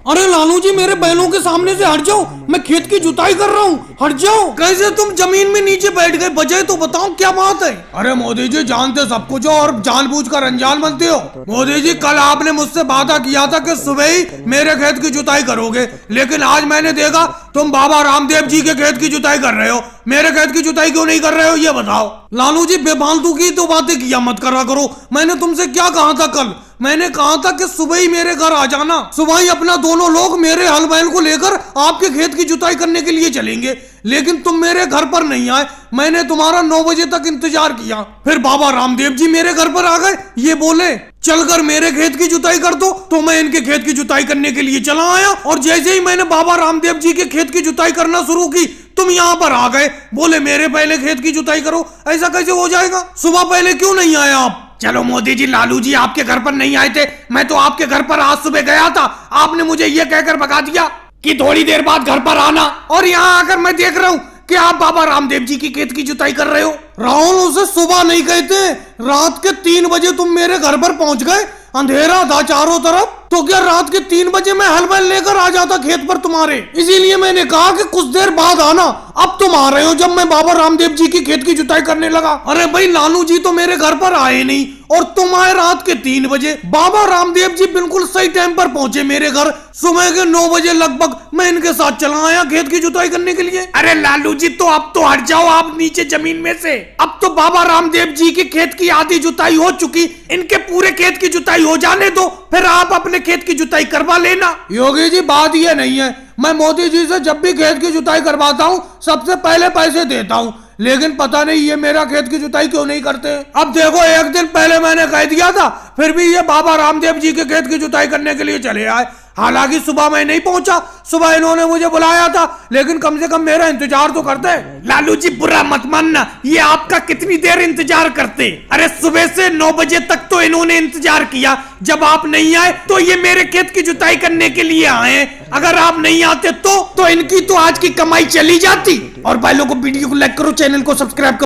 अरे लालू जी मेरे बैलों के सामने से हट जाओ, मैं खेत की जुताई कर रहा हूँ, हट जाओ। कैसे तुम जमीन में नीचे बैठ गए, वजह तो बताओ क्या बात है। अरे मोदी जी जानते सब कुछ हो और जानबूझकर अनजान बनते हो। मोदी जी कल आपने मुझसे वादा किया था कि सुबह ही मेरे खेत की जुताई करोगे, लेकिन आज मैंने देखा तुम बाबा रामदेव जी के खेत की जुताई कर रहे हो। मेरे खेत की जुताई क्यों नहीं कर रहे हो ये बताओ। लालू जी बेफालतू की तो बातें किया मत करा करो। मैंने तुमसे क्या कहा था कल? मैंने कहा था कि सुबह ही मेरे घर आ जाना, सुबह ही अपना दोनों लोग मेरे हल बैल को लेकर आपके खेत की जुताई करने के लिए चलेंगे, लेकिन तुम मेरे घर पर नहीं आए। मैंने तुम्हारा 9 बजे तक इंतजार किया, फिर बाबा रामदेव जी मेरे घर पर आ गए, ये बोले चलकर मेरे खेत की जुताई कर दो, तो मैं इनके खेत की जुताई करने के लिए चला आया। और जैसे ही मैंने बाबा रामदेव जी के खेत की जुताई करना शुरू की, तुम यहाँ पर आ गए, बोले मेरे पहले खेत की जुताई करो। ऐसा कैसे हो जाएगा? सुबह पहले क्यों नहीं आए आप? चलो मोदी जी, लालू जी आपके घर पर नहीं आए थे, मैं तो आपके घर पर आज सुबह गया था। आपने मुझे ये कहकर भगा दिया कि थोड़ी देर बाद घर पर आना, और यहाँ आकर मैं देख रहा हूँ कि आप बाबा रामदेव जी की खेत की जुताई कर रहे हो। राहुल, उसे सुबह नहीं कहते, रात के 3 बजे तुम मेरे घर पर पहुंच गए, अंधेरा था चारों तरफ, तो क्या रात के 3 बजे मैं हल बैल लेकर आ जाता खेत पर तुम्हारे? इसीलिए मैंने कहा कि कुछ देर बाद आना। अब तुम आ रहे हो जब मैं बाबा रामदेव जी की खेत की जुताई करने लगा। अरे भाई लालू जी तो मेरे घर पर आए नहीं, और तुम आए रात के 3 बजे। बाबा रामदेव जी बिल्कुल सही टाइम पर पहुंचे मेरे घर, सुबह के 9 बजे लगभग। मैं इनके साथ चला आया खेत की जुताई करने के लिए। अरे लालू जी तो अब तो हट जाओ आप नीचे जमीन में से। अब तो बाबा रामदेव जी के खेत की आधी जुताई हो चुकी, इनके पूरे खेत की जुताई हो जाने दो, फिर आप अपने खेत की जुताई करवा लेना। योगी जी बात ये नहीं है, मैं मोदी जी से जब भी खेत की जुताई करवाता हूँ सबसे पहले पैसे देता हूँ, लेकिन पता नहीं ये मेरा खेत की जुताई क्यों नहीं करते। अब देखो, एक दिन पहले मैंने कह दिया था, फिर भी ये बाबा रामदेव जी के खेत की जुताई करने के लिए चले आए। हालांकि सुबह मैं नहीं पहुंचा, सुबह इन्होंने मुझे बुलाया था, लेकिन कम से कम मेरा इंतजार तो करते। लालू जी बुरा मत मानना, ये आपका कितनी देर इंतजार करते? अरे सुबह से 9 बजे तक तो इन्होंने इंतजार किया, जब आप नहीं आए तो ये मेरे खेत की जुताई करने के लिए आए। अगर आप नहीं आते तो इनकी तो आज की कमाई चली जाती। और भाई लोगों को वीडियो को लाइक करो, चैनल को सब्सक्राइब करो।